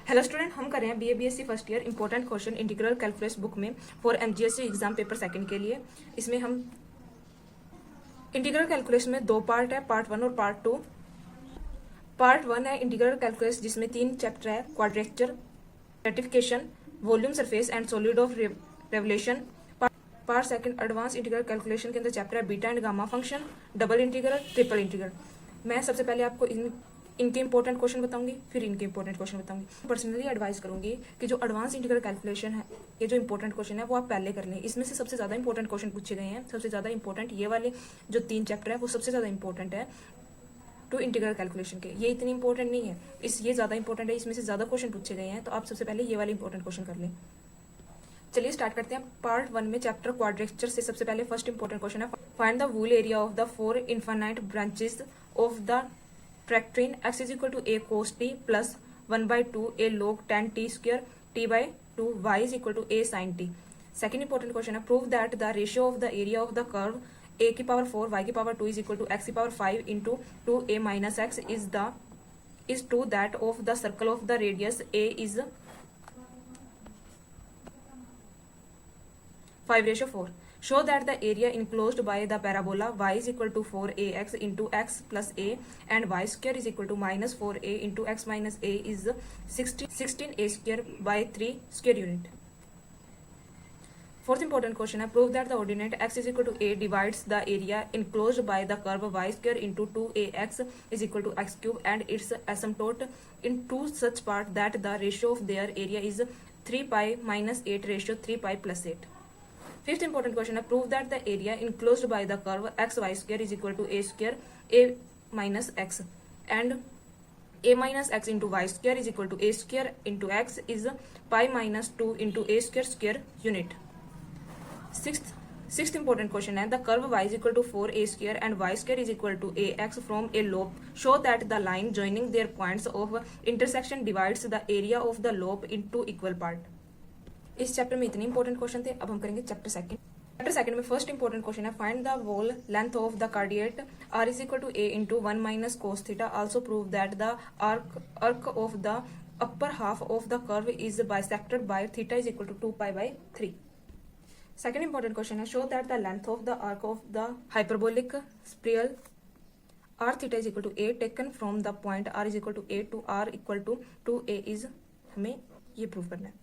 Hello student, हम कर रहे हैं BA BSc first year important question integral calculus book में फॉर एमजीएससी एग्जाम पेपर सेकंड के लिए। इसमें हम इंटीग्रल कैलकुलस में दो पार्ट है, पार्ट 1 और पार्ट 2। पार्ट 1 है इंटीग्रल कैलकुलस जिसमें 3 चैप्टर है, quadrature, rectification, volume surface and solid of revelation. Part second advance integral calculation के अंदर चैप्टर है beta and gamma function, double integral, triple integral. मैं सबसे पहले आपको इनके इंपॉर्टेंट क्वेश्चन बताऊंगी, फिर इनके इंपॉर्टेंट क्वेश्चन बताऊंगी। पर्सनली एडवाइस करूंगी कि जो एडवांस इंटीग्रल कैलकुलेशन है, ये जो इंपॉर्टेंट क्वेश्चन है वो आप पहले कर लें। इसमें से सबसे ज़्यादा इंपॉर्टेंट क्वेश्चन पूछे गए हैं। सबसे ज़्यादा इंपॉर्टेंट ये वाले जो 3 चैप्टर है वो सबसे ज़्यादा इंपॉर्टेंट है टू इंटीग्रल कैलकुलेशन के। ये इतनी इंपॉर्टेंट नहीं है, ये ज़्यादा इंपॉर्टेंट है, इसमें से ज़्यादा क्वेश्चन पूछे गए हैं। तो आप सबसे पहले ये वाले इंपॉर्टेंट क्वेश्चन कर लें। चलिए स्टार्ट करते हैं। पार्ट 1 में चैप्टर क्वाड्रेचर से सबसे पहले फर्स्ट इंपॉर्टेंट क्वेश्चन है, find the whole area of the 4 infinite branches of the tractrix x is equal to a cos t plus 1/2 a log tan t square t/2 y is equal to a sin t। Second important question है, prove that the ratio of the area of the curve a की power 4 y की power 2 is equal to x की power 5 into 2a minus x is true that of the circle of the radius a is 5:4। Show that the area enclosed by the parabola y is equal to 4ax into x plus a and y square is equal to minus 4a into x minus a is 16a square by 3 square unit। Fourth important question है, prove that the ordinate x is equal to a divides the area enclosed by the curve y square into 2ax is equal to x cube and its asymptote in two such part that the ratio of their area is 3 pi minus 8:3 pi plus 8। Fifth important question है, prove that the area enclosed by the curve x y square is equal to a square a minus x and a minus x into y square is equal to a square into x is pi minus 2 into a square square unit। Sixth important question है, the curve y is equal to 4a square and y square is equal to ax from a lobe। Show that the line joining their points of intersection divides the area of the lobe into equal part। इस chapter में इतने important question थे। अब हम करेंगे chapter second में first important question है, find the whole length of the cardioid r is equal to a into 1 minus cos theta। Also prove that the arc of the upper half of the curve is bisected by theta is equal to 2 pi by 3। Second important question है, show that the length of the arc of the hyperbolic spiral r theta is equal to a taken from the point r is equal to a to r equal to 2a is, हमें ये prove करना है।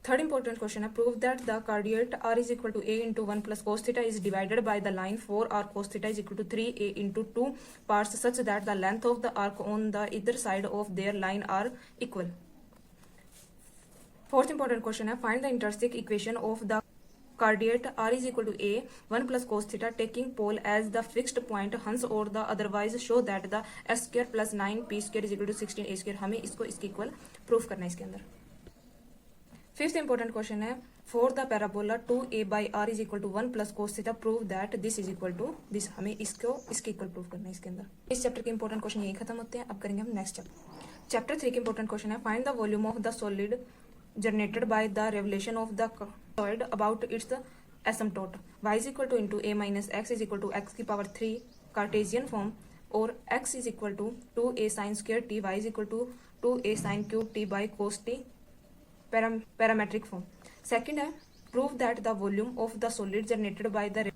Third important question है, prove that the cardioid r is equal to a into 1 plus cos theta is divided by the line 4r cos theta is equal to 3a into 2 parts such that the length of the arc on the either side of their line are equal। Fourth important question है, find the intersect equation of the cardioid r is equal to a 1 plus cos theta taking pole as the fixed point hence or the otherwise show that the s square plus 9p square is equal to 16a square। हमें इसको इसके equal proof करना है इसके अंदर। Fifth important question है, for the parabola 2a by r is equal to 1 plus cos theta prove that this is equal to this. हमें इसको इसके इक्वल प्रूव करना है इसके अंदर। इस चैप्टर के इंपॉर्टेंट क्वेश्चन यही खत्म होते हैं। अब करेंगे हम नेक्स्ट चैप्टर 3 के इंपॉर्टेंट क्वेश्चन है, find the volume of the solid generated by the revelation of the solid about it's asymptote y is equal to into a minus x is equal to x की power 3 Cartesian form और x is equal to 2a sin square t y is equal to 2a sin cube t by cos t parametric form. Second है, prove that the volume of the solid generated by the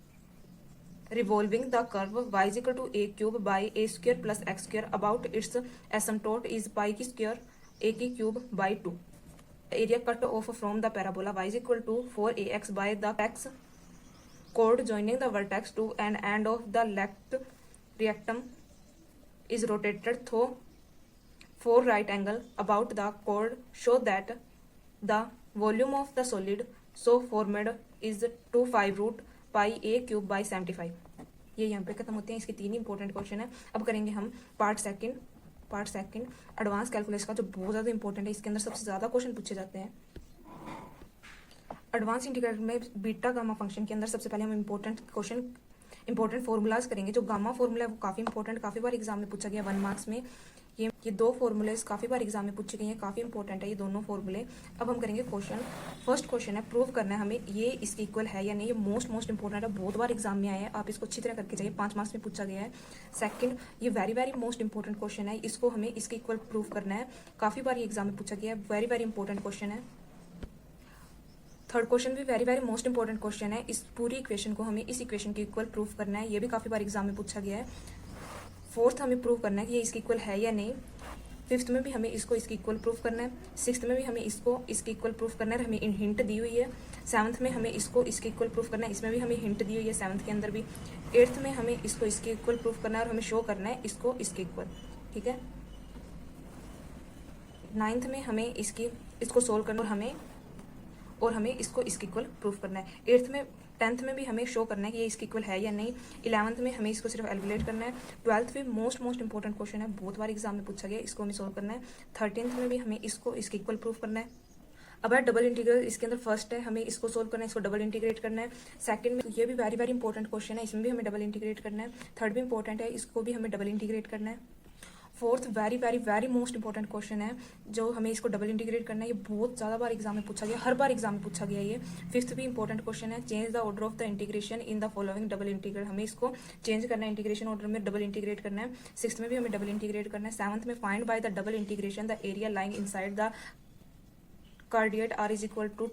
revolving the curve y is equal to a cube by a square plus x square about its asymptote is pi की square a की cube by 2। Area cut off from the parabola y is equal to 4ax by the x chord joining the vertex to an end of the left rectum is rotated through 4 right angle about the chord। Show that the volume of the solid so formed is 25 root pi a cube by 75। ये यहाँ पे खत्म होते हैं। इसके 3 important question है। अब करेंगे हम पार्ट सेकंड एडवांस कैलकुलस का, जो बहुत ज़्यादा इंपॉर्टेंट है। इसके अंदर सबसे ज़्यादा क्वेश्चन पूछे जाते हैं। एडवांस इंटीग्रल में बीटा गामा फंक्शन के अंदर सबसे पहले हम इंपॉर्टेंट फॉर्मूलाज करेंगे। जो गामा फॉर्मूला है वो काफ़ी इंपॉर्टेंट, काफ़ी बार एग्जाम में पूछा गया 1 मार्क्स में। ये दो फॉर्मूलेस काफ़ी बार एग्जाम में पूछे गए हैं, काफ़ी इंपॉर्टेंट है ये दोनों फॉर्मूले। अब हम करेंगे क्वेश्चन। फर्स्ट क्वेश्चन है, प्रूव करना है हमें ये इसके इक्वल है या नहीं। ये मोस्ट इंपॉर्टेंट है, बहुत बार एग्जाम में आया है, आप इसको अच्छी तरह करके जाइए, 5 मार्क्स में पूछा गया है। सेकंड, ये वेरी मोस्ट इंपॉर्टेंट क्वेश्चन है, इसको हमें इसके इक्वल प्रूव करना है, काफ़ी बार ये एग्जाम में पूछा गया है, वेरी इंपॉर्टेंट क्वेश्चन है। थर्ड क्वेश्चन भी वेरी मोस्ट इंपॉर्टेंट क्वेश्चन है, इस पूरी इक्वेशन को हमें इस इक्वेशन के इक्वल प्रूव करना है, ये भी काफ़ी बार एग्जाम में पूछा गया है। फोर्थ, हमें प्रूव करना है कि ये इसके इक्वल है या नहीं। फिफ्थ में भी हमें इसको इसके इक्वल प्रूफ करना है। सिक्स्थ में भी हमें इसको इसके इक्वल प्रूफ करना है, हमें हिंट दी हुई है। सेवन्थ में हमें इसको इसके इक्वल प्रूफ करना है, इसमें भी हमें हिंट दी हुई है सेवन्थ के अंदर भी। एट्थ में हमें इसको इसके इक्वल प्रूफ करना है और हमें शो करना है इसको इसके इक्वल, ठीक है। नाइन्थ में हमें इसको सोल्व करना और हमें इसको इसके इक्वल प्रूफ करना है। एट्थ में 10th में भी हमें शो करना है कि ये इसके इक्वल है या नहीं। 11th में हमें इसको सिर्फ एलिमिनेट करना है। 12th में मोस्ट इंपॉर्टेंट क्वेश्चन है, बहुत बार एग्जाम में पूछा गया, इसको हमें सोल्व करना है। 13th में भी हमें इसको इसके इक्वल प्रूफ करना है। अब है डबल इंटीग्रल, इसके अंदर फर्स्ट है, हमें इसको सोल्व करना है, इसको डबल इंटीग्रेट करना है। सेकंड में ये भी वेरी इंपॉर्टेंट क्वेश्चन है, इसमें भी हमें डबल इंटीग्रेट करना है। थर्ड भी इंपॉर्टेंट है, इसको भी हमें डबल इंटीग्रेट करना है। Fourth very most important question है, जो हमें इसको डबल इंटीग्रेट करना है, ये बहुत ज़्यादा बार एग्जाम में पूछा गया, हर बार एग्जाम में पूछा गया ये। फिफ्थ भी इंपॉर्टेंट क्वेश्चन है, change the order of the integration in the following double integral, हमें इसको चेंज करना है, इंटीग्रेशन ऑर्डर में डबल इंटीग्रेट करना है। सिक्स्थ में भी हमें डबल इंटीग्रेट करना है। सेवंथ में find by the double integration the area lying inside the cardioid r is equal to